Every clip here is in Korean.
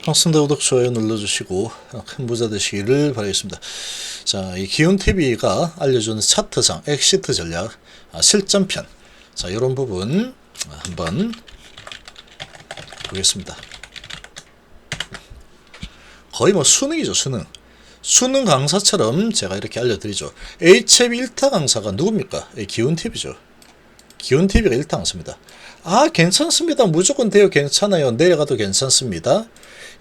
반갑습니다. 구독, 좋아요 눌러주시고 큰 부자 되시기를 바라겠습니다. 자, 이 기운TV가 알려주는 차트상 엑시트 전략 실전편, 자, 이런 부분 한번 보겠습니다. 거의 뭐 수능이죠. 수능 강사처럼 제가 이렇게 알려드리죠. HF 1타 강사가 누굽니까? 기운TV죠. 기운TV가 1타 강사입니다. 아, 괜찮습니다. 무조건 돼요. 괜찮아요. 내려가도 괜찮습니다.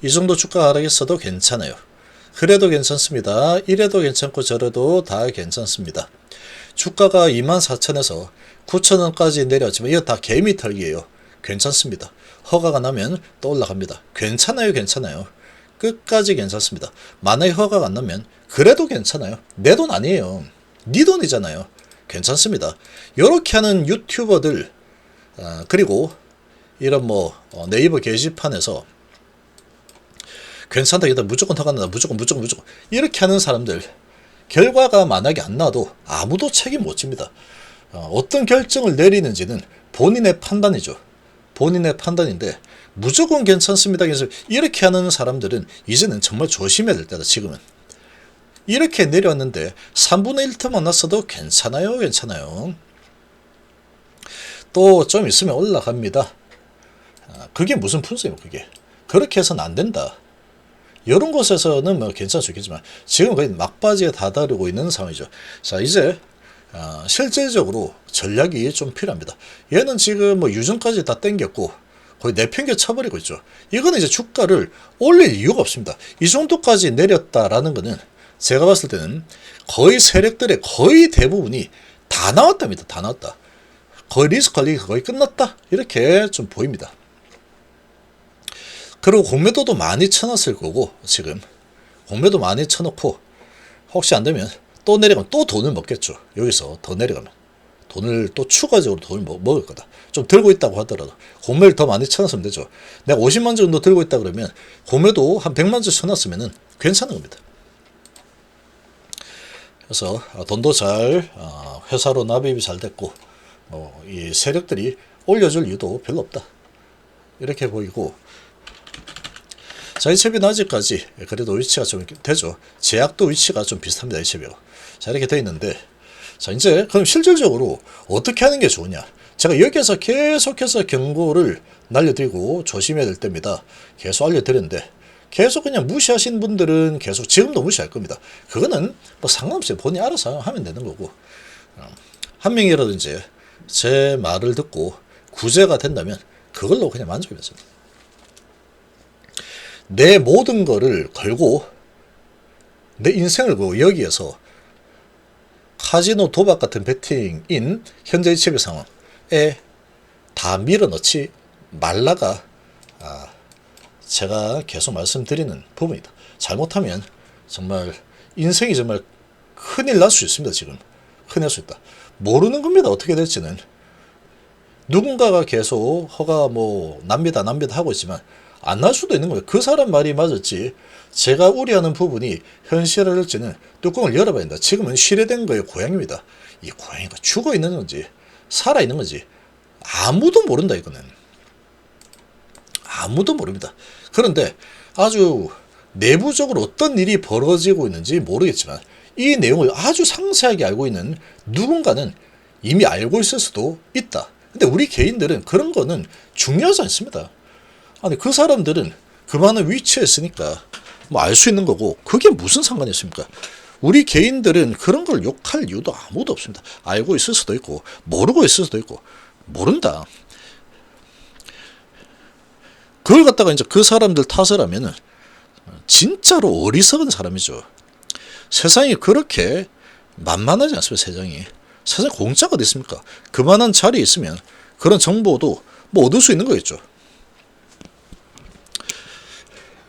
이 정도 주가 하락했어도 괜찮아요. 그래도 괜찮습니다. 이래도 괜찮고 저래도 다 괜찮습니다. 주가가 24,000에서 9,000원까지 내려왔지만 이거 다 개미 털기예요. 괜찮습니다. 허가가 나면 또 올라갑니다. 괜찮아요. 괜찮아요. 끝까지 괜찮습니다. 만약에 허가가 안 나면 그래도 괜찮아요. 내 돈 아니에요. 네 돈이잖아요. 괜찮습니다. 이렇게 하는 유튜버들, 그리고 이런 뭐 네이버 게시판에서 괜찮다, 이다 무조건 허가 난다, 무조건 이렇게 하는 사람들, 결과가 만약에 안 나도 아무도 책임 못 집니다. 어떤 결정을 내리는지는 본인의 판단이죠. 본인의 판단인데 무조건 괜찮습니다. 그래서 이렇게 하는 사람들은 이제는 정말 조심해야 될 때다. 지금은 이렇게 내려왔는데 3분의 1틈 만났어도 괜찮아요. 괜찮아요. 또 좀 있으면 올라갑니다. 그게 무슨 분석이에요. 그게 그렇게 해서는 안 된다. 이런 곳에서는 뭐 괜찮을 수 있겠지만 지금 거의 막바지에 다다르고 있는 상황이죠. 자, 이제 실질적으로 전략이 좀 필요합니다. 얘는 지금 뭐 유전까지 다 땡겼고 거의 내팽개 쳐버리고 있죠. 이거는 이제 주가를 올릴 이유가 없습니다. 이 정도까지 내렸다라는 거는 제가 봤을 때는 거의 세력들의 거의 대부분이 다 나왔답니다. 다 나왔다. 거의 리스크 관리가 거의 끝났다. 이렇게 좀 보입니다. 그리고 공매도도 많이 쳐놨을 거고, 지금 공매도 많이 쳐놓고 혹시 안 되면 또 내려가면 또 돈을 먹겠죠. 여기서 더 내려가면 돈을 또 추가적으로 돈을 먹을 거다. 좀 들고 있다고 하더라도 공매를 더 많이 쳐놨으면 되죠. 내가 50만 정도 들고 있다 그러면 공매도 한 100만 정 쳐놨으면 괜찮은 겁니다. 그래서 돈도 잘 회사로 납입이 잘 됐고 이 세력들이 올려줄 이유도 별로 없다. 이렇게 보이고, 자, HF는 아직까지 그래도 위치가 좀 되죠. 제약도 위치가 좀 비슷합니다. HF하고. 자, 이렇게 돼 있는데, 자, 이제 그럼 실질적으로 어떻게 하는 게 좋으냐? 제가 여기에서 계속해서 경고를 날려드리고 조심해야 될 때입니다. 계속 알려드렸는데 계속 그냥 무시하신 분들은 계속 지금도 무시할 겁니다. 그거는 뭐 상관없어요. 본인이 알아서 하면 되는 거고, 한 명이라도 이제 제 말을 듣고 구제가 된다면 그걸로 그냥 만족이면서 내 모든 거를 걸고 내 인생을 걸고 여기에서 카지노 도박 같은 베팅인 현재 HF 상황에 다 밀어넣지 말라가 제가 계속 말씀드리는 부분이다. 잘못하면 정말 인생이 정말 큰일 날 수 있습니다. 지금 큰일 날 수 있다. 모르는 겁니다. 어떻게 될지는. 누군가가 계속 허가 뭐 납니다 하고 있지만 안 날 수도 있는 거예요. 그 사람 말이 맞을지 제가 우려하는 부분이 현실화될지는 뚜껑을 열어봐야 된다. 지금은 실외된 거의 고양입니다. 이 고양이가 죽어 있는 건지 살아 있는 건지 아무도 모른다. 이거는 아무도 모릅니다. 그런데 아주 내부적으로 어떤 일이 벌어지고 있는지 모르겠지만 이 내용을 아주 상세하게 알고 있는 누군가는 이미 알고 있을 수도 있다. 근데 우리 개인들은 그런 거는 중요하지 않습니다. 아니, 그 사람들은 그만한 위치에 있으니까 뭐 알 수 있는 거고 그게 무슨 상관이 있습니까? 우리 개인들은 그런 걸 욕할 이유도 아무도 없습니다. 알고 있을 수도 있고 모르고 있을 수도 있고 모른다. 그걸 갖다가 이제 그 사람들 탓을 하면은 진짜로 어리석은 사람이죠. 세상이 그렇게 만만하지 않습니다. 세상에 공짜가 어디 있습니까? 그만한 자리에 있으면 그런 정보도 뭐 얻을 수 있는 거겠죠.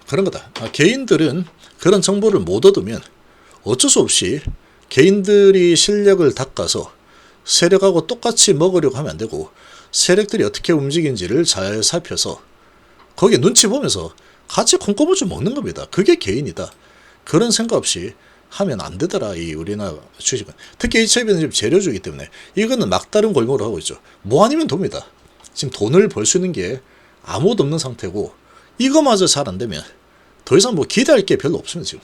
그런 거다. 개인들은 그런 정보를 못 얻으면 어쩔 수 없이 개인들이 실력을 닦아서 세력하고 똑같이 먹으려고 하면 안 되고, 세력들이 어떻게 움직이는지를 잘 살펴서 거기에 눈치 보면서 같이 콩고물 좀 먹는 겁니다. 그게 개인이다. 그런 생각 없이 하면 안 되더라. 이 우리나라 주식은. 특히 HF는 지금 재료주기 때문에 이거는 막다른 골목으로 하고 있죠. 뭐 아니면 돕니다. 지금 돈을 벌 수 있는 게 아무것도 없는 상태고 이거마저 잘 안 되면 더 이상 뭐 기대할 게 별로 없습니다.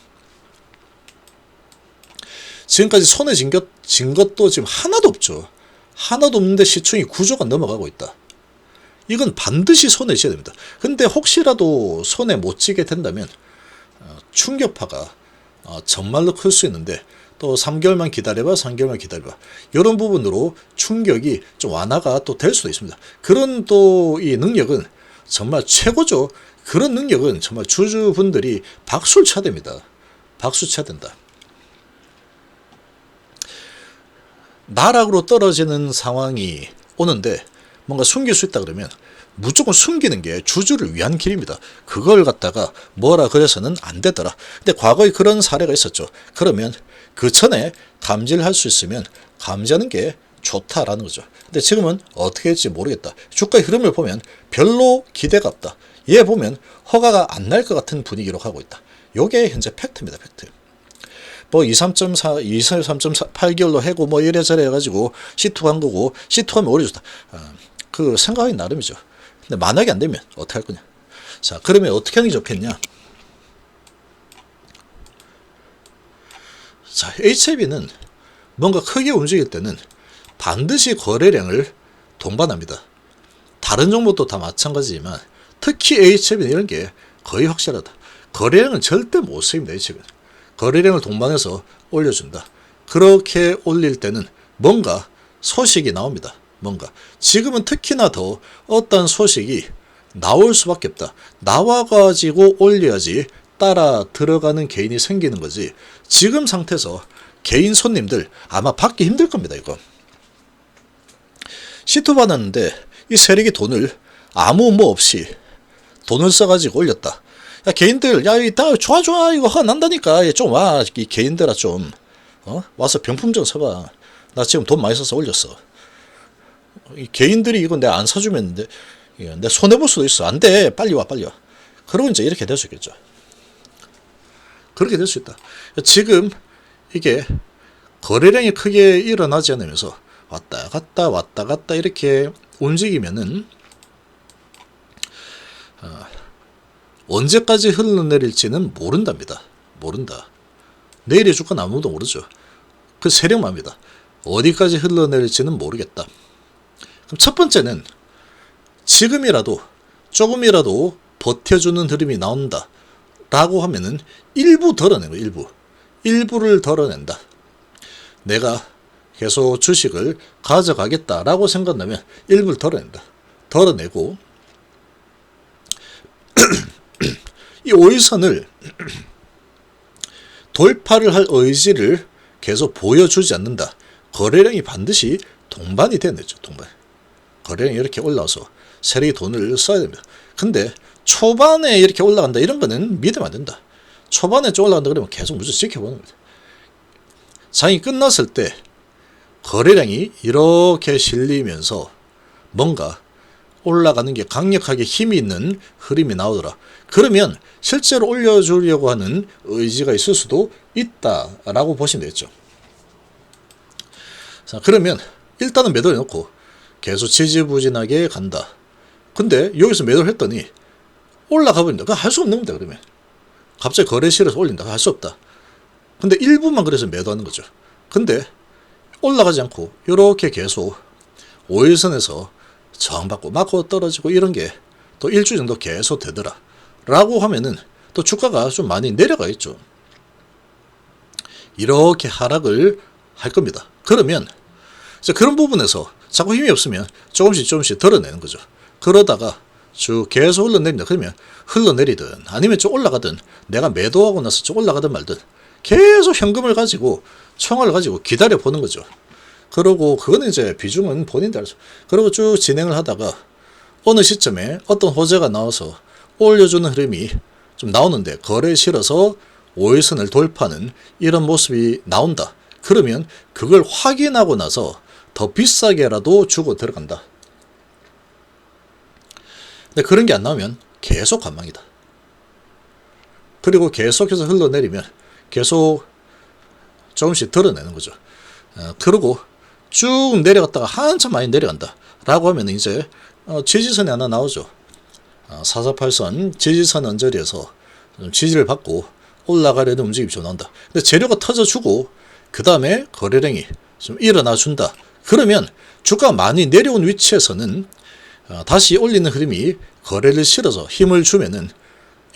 지금까지 손에 진 것도 지금 하나도 없죠. 하나도 없는데 시총이 9조가 넘어가고 있다. 이건 반드시 손에 쥐어야 됩니다. 근데 혹시라도 손에 못 쥐게 된다면 충격파가 정말로 클 수 있는데, 또 3개월만 기다려봐, 3개월만 기다려봐, 이런 부분으로 충격이 좀 완화가 또 될 수도 있습니다. 그런 또 이 능력은 정말 최고죠. 그런 능력은 정말 주주분들이 박수를 쳐야 됩니다. 박수 쳐야 된다. 나락으로 떨어지는 상황이 오는데 뭔가 숨길 수 있다 그러면 무조건 숨기는 게 주주를 위한 길입니다. 그걸 갖다가 뭐라 그래서는 안 되더라. 근데 과거에 그런 사례가 있었죠. 그러면 그 전에 감지를 할 수 있으면 감지하는 게 좋다라는 거죠. 근데 지금은 어떻게 될지 모르겠다. 주가의 흐름을 보면 별로 기대가 없다. 얘 보면 허가가 안 날 것 같은 분위기로 가고 있다. 요게 현재 팩트입니다. 팩트. 뭐 23.4, 23.8개월로 해고 뭐 이래저래 해가지고 C2 간 거고, C2 하면 오래 좋다. 그 생각이 나름이죠. 근데 만약에 안 되면 어떻게 할 거냐. 자, 그러면 어떻게 하는 게 좋겠냐. 자, HLB는 뭔가 크게 움직일 때는 반드시 거래량을 동반합니다. 다른 종목도 다 마찬가지지만 특히 HLB는 이런 게 거의 확실하다. 거래량은 절대 못 쓰입니다. HLB는. 거래량을 동반해서 올려준다. 그렇게 올릴 때는 뭔가 소식이 나옵니다. 뭔가 지금은 특히나 더 어떤 소식이 나올 수밖에 없다. 나와가지고 올려야지 따라 들어가는 개인이 생기는 거지. 지금 상태에서 개인 손님들 아마 받기 힘들 겁니다. 이거 C2 받았는데 이 세력이 돈을 아무 뭐 없이 돈을 써가지고 올렸다. 야, 개인들, 야, 이따 좋아 이거 허가 난다니까. 좀 와, 이 개인들아 좀 와서 병품 좀 사봐. 나 지금 돈 많이 써서 올렸어. 이 개인들이 이거 내가 안 사주면 내 손해 볼 수도 있어. 안 돼, 빨리 와. 그러고 이제 이렇게 될 수 있겠죠. 그렇게 될 수 있다. 지금 이게 거래량이 크게 일어나지 않으면서 왔다 갔다 이렇게 움직이면은 언제까지 흘러내릴지는 모른답니다. 모른다. 내일의 주가는 아무도 모르죠. 그 세력만입니다. 어디까지 흘러내릴지는 모르겠다. 그럼 첫 번째는 지금이라도 조금이라도 버텨주는 흐름이 나온다 라고 하면은 일부 덜어내고 일부를 덜어낸다. 내가 계속 주식을 가져가겠다 라고 생각하면 일부를 덜어내고 이 5일선을 돌파를 할 의지를 계속 보여주지 않는다. 거래량이 반드시 동반이 돼야 되죠. 동반. 거래량이 이렇게 올라와서 세력이 돈을 써야 됩니다. 근데 초반에 이렇게 올라간다 이런 거는 믿으면 안 된다. 초반에 좀 올라간다 그러면 계속 무조건 지켜보는 겁니다. 장이 끝났을 때 거래량이 이렇게 실리면서 뭔가 올라가는 게 강력하게 힘이 있는 흐름이 나오더라. 그러면 실제로 올려주려고 하는 의지가 있을 수도 있다라고 보시면 되겠죠. 자, 그러면 일단은 매도해 놓고 계속 지지부진하게 간다. 근데 여기서 매도를 했더니 올라가 버린다. 그거 할 수 없는 겁니다. 그러면 갑자기 거래실에서 올린다. 할 수 없다. 근데 일부만 그래서 매도하는 거죠. 근데 올라가지 않고 이렇게 계속 5일선에서 저항받고 맞고 떨어지고 이런 게 또 일주 정도 계속 되더라 라고 하면은 또 주가가 좀 많이 내려가겠죠. 이렇게 하락을 할 겁니다. 그러면 이제 그런 부분에서 자꾸 힘이 없으면 조금씩 덜어내는 거죠. 그러다가 쭉 계속 흘러내린다. 그러면 흘러내리든 아니면 좀 올라가든 내가 매도하고 나서 좀 올라가든 말든 계속 현금을 가지고 총알을 가지고 기다려 보는 거죠. 그러고 그거는 이제 비중은 본인들 알죠. 그리고 쭉 진행을 하다가 어느 시점에 어떤 호재가 나와서 올려주는 흐름이 좀 나오는데 거래에 실어서 5일선을 돌파하는 이런 모습이 나온다. 그러면 그걸 확인하고 나서 더 비싸게라도 주고 들어간다. 근데 그런 게 안 나오면 계속 관망이다. 그리고 계속해서 흘러내리면 계속 조금씩 덜어내는 거죠. 그러고 쭉 내려갔다가 한참 많이 내려간다 라고 하면 이제 지지선이 하나 나오죠. 448선 지지선 언저리에서 좀 지지를 받고 올라가려는 움직임이 좀 나온다. 근데 재료가 터져주고 그 다음에 거래량이 좀 일어나 준다. 그러면 주가가 많이 내려온 위치에서는 다시 올리는 흐름이 거래를 실어서 힘을 주면은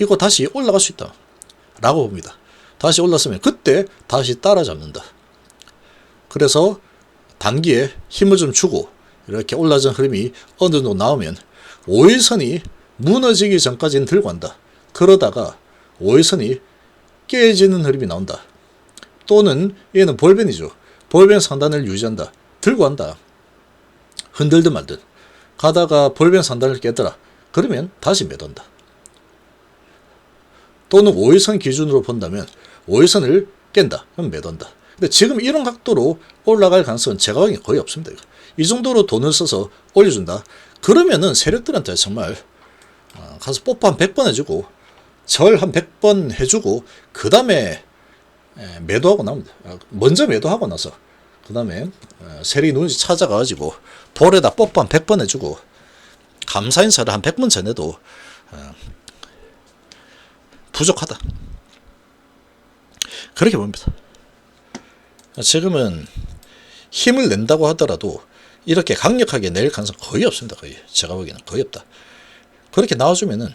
이거 다시 올라갈 수 있다 라고 봅니다. 다시 올랐으면 그때 다시 따라잡는다. 그래서 단기에 힘을 좀 주고 이렇게 올라진 흐름이 어느 정도 나오면 5일선이 무너지기 전까지는 들고 간다. 그러다가 5일선이 깨지는 흐름이 나온다. 또는 얘는 볼벤이죠. 볼벤 상단을 유지한다. 들고 간다. 흔들든 말든 가다가 볼벤 상단을 깨더라. 그러면 다시 매도한다. 또는 5일선 기준으로 본다면 5일선을 깬다. 그럼 매도한다. 근데 지금 이런 각도로 올라갈 가능성은 제가 보기엔 거의 없습니다. 이 정도로 돈을 써서 올려준다. 그러면은 세력들한테 정말 가서 뽀뽀 한 100번 해주고 절 한 100번 해주고 그 다음에 매도하고 나옵니다. 먼저 매도하고 나서 그 다음에 세력이 누군지 찾아가가지고 볼에다 뽀뽀 한 100번 해주고 감사 인사를 한 100번 전해도 부족하다. 그렇게 봅니다. 지금은 힘을 낸다고 하더라도 이렇게 강력하게 낼 가능성 거의 없습니다. 거의. 제가 보기에는 거의 없다. 그렇게 나와주면은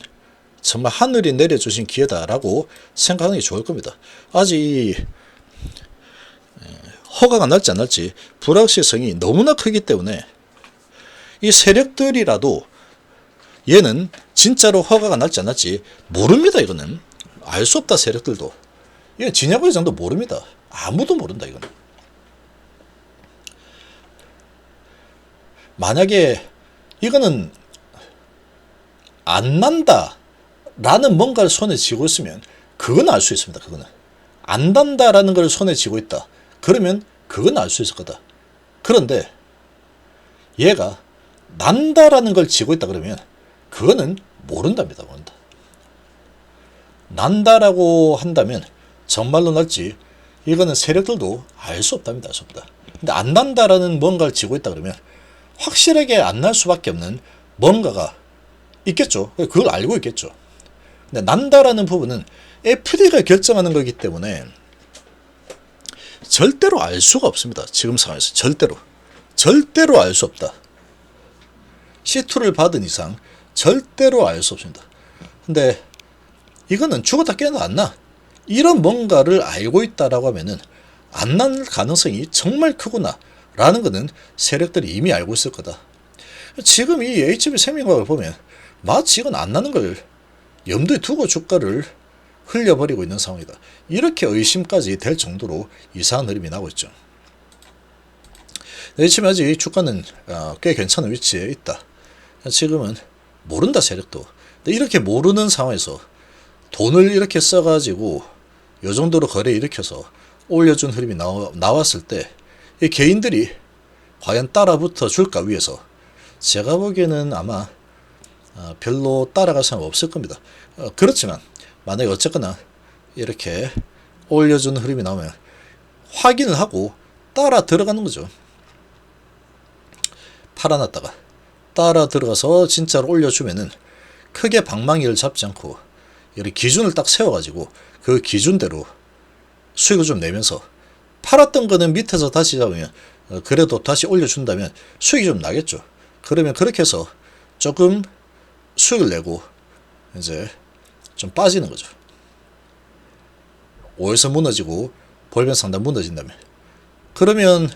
정말 하늘이 내려주신 기회다라고 생각하는 게 좋을 겁니다. 아직 허가가 날지 안 날지 불확실성이 너무나 크기 때문에 이 세력들이라도 얘는 진짜로 허가가 날지 안 날지 모릅니다. 이거는 알 수 없다. 세력들도 이건 진야부 회장도 모릅니다. 아무도 모른다. 이거는 만약에 이거는 안 난다 라는 뭔가를 손에 쥐고 있으면 그건 알 수 있습니다. 그거는 안 난다라는 걸 손에 쥐고 있다. 그러면 그건 알 수 있을 거다. 그런데 얘가 난다라는 걸 쥐고 있다 그러면 그거는 모른답니다. 모른다. 난다라고 한다면 정말로 날지 이거는 세력들도 알 수 없답니다. 알 수 없다. 근데 안 난다라는 뭔가를 쥐고 있다 그러면 확실하게 안 날 수밖에 없는 뭔가가 있겠죠. 그걸 알고 있겠죠. 근데 난다라는 부분은 FD가 결정하는 거기 때문에 절대로 알 수가 없습니다. 지금 상황에서 절대로 알 수 없다. C2를 받은 이상 절대로 알 수 없습니다. 근데 이거는 죽었다 깨어나 안 나. 이런 뭔가를 알고 있다라고 하면은 안 날 가능성이 정말 크구나 라는 거는 세력들이 이미 알고 있을 거다. 지금 이 HB생명과학을 보면 마치 이건 안 나는 걸 염두에 두고 주가를 흘려버리고 있는 상황이다. 이렇게 의심까지 될 정도로 이상한 흐름이 나고 있죠. 지금 아직 주가는 꽤 괜찮은 위치에 있다. 지금은 모른다. 세력도. 근데 이렇게 모르는 상황에서 돈을 이렇게 써가지고 이 정도로 거래 일으켜서 올려준 흐름이 나왔을 때 이 개인들이 과연 따라붙어 줄까 위해서 제가 보기에는 아마 별로 따라갈 사람 없을 겁니다. 그렇지만 만약에 어쨌거나 이렇게 올려준 흐름이 나오면 확인을 하고 따라 들어가는 거죠. 팔아놨다가 따라 들어가서 진짜로 올려주면은 크게 방망이를 잡지 않고 이렇게 기준을 딱 세워가지고 그 기준대로 수익을 좀 내면서 팔았던 거는 밑에서 다시 잡으면 그래도 다시 올려준다면 수익이 좀 나겠죠. 그러면 그렇게 해서 조금 수익을 내고 이제 좀 빠지는 거죠. 5에서 무너지고 볼벤 상단 무너진다면 그러면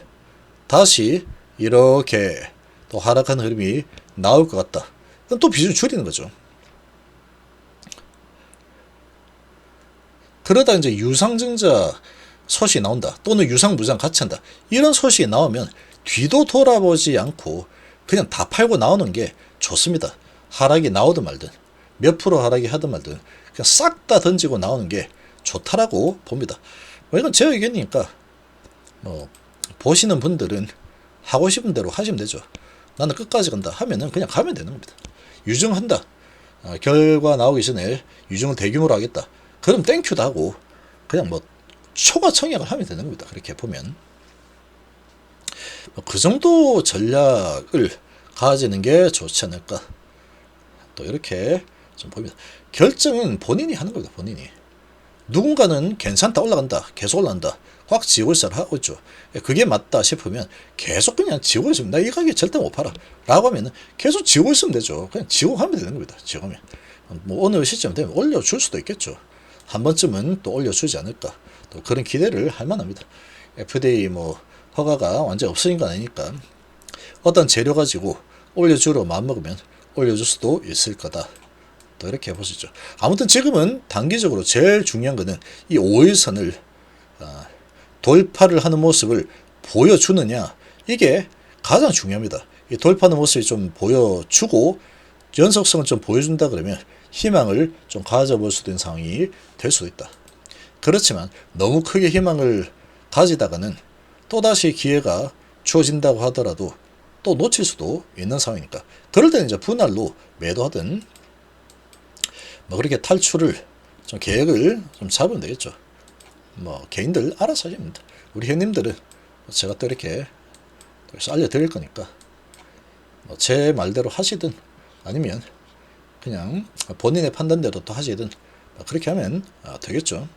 다시 이렇게 또 하락하는 흐름이 나올 것 같다. 그럼 또 비중 줄이는 거죠. 그러다 이제 유상증자 소식이 나온다. 또는 유상무장 같이 한다. 이런 소식이 나오면 뒤도 돌아보지 않고 그냥 다 팔고 나오는 게 좋습니다. 하락이 나오든 말든 몇 프로 하락이 하든 말든 그냥 싹 다 던지고 나오는 게 좋다라고 봅니다. 이건 제 의견이니까 보시는 분들은 하고 싶은 대로 하시면 되죠. 나는 끝까지 간다 하면은 그냥 가면 되는 겁니다. 유증한다. 결과 나오기 전에 유증을 대규모로 하겠다. 그럼 땡큐도 하고 그냥 초과 청약을 하면 되는 겁니다. 그렇게 보면 그 정도 전략을 가지는 게 좋지 않을까. 또 이렇게 좀 보입니다. 결정은 본인이 하는 겁니다. 본인이. 누군가는 괜찮다, 올라간다, 계속 올라간다, 확 지고 있어라 하고 있죠. 그게 맞다 싶으면 계속 그냥 지고 있으면 나 이 가게 절대 못 팔아 라고 하면 계속 지고 있으면 되죠. 그냥 지고 가면 되는 겁니다. 지고 가면 뭐 어느 시점 되면 올려줄 수도 있겠죠. 한 번쯤은 또 올려주지 않을까, 또 그런 기대를 할 만합니다. FDA 뭐 허가가 완전 없어진 건 아니니까 어떤 재료 가지고 올려주러 마음먹으면 올려줄 수도 있을 거다, 또 이렇게 보시죠. 아무튼 지금은 단기적으로 제일 중요한 거는 이 5일선을 돌파를 하는 모습을 보여주느냐, 이게 가장 중요합니다. 이 돌파하는 모습이 좀 보여주고 연속성을 좀 보여준다 그러면 희망을 좀 가져볼 수도 있는 상황이 될 수도 있다. 그렇지만 너무 크게 희망을 가지다가는 또다시 기회가 주어진다고 하더라도 또 놓칠 수도 있는 상황이니까, 그럴 때는 이제 분할로 매도하든 뭐 그렇게 탈출을 좀 계획을 좀 잡으면 되겠죠. 뭐 개인들 알아서 하시면 됩니다. 우리 형님들은 제가 또 이렇게 알려드릴 거니까 뭐 제 말대로 하시든 아니면 그냥 본인의 판단대로 또 하시든 그렇게 하면 되겠죠.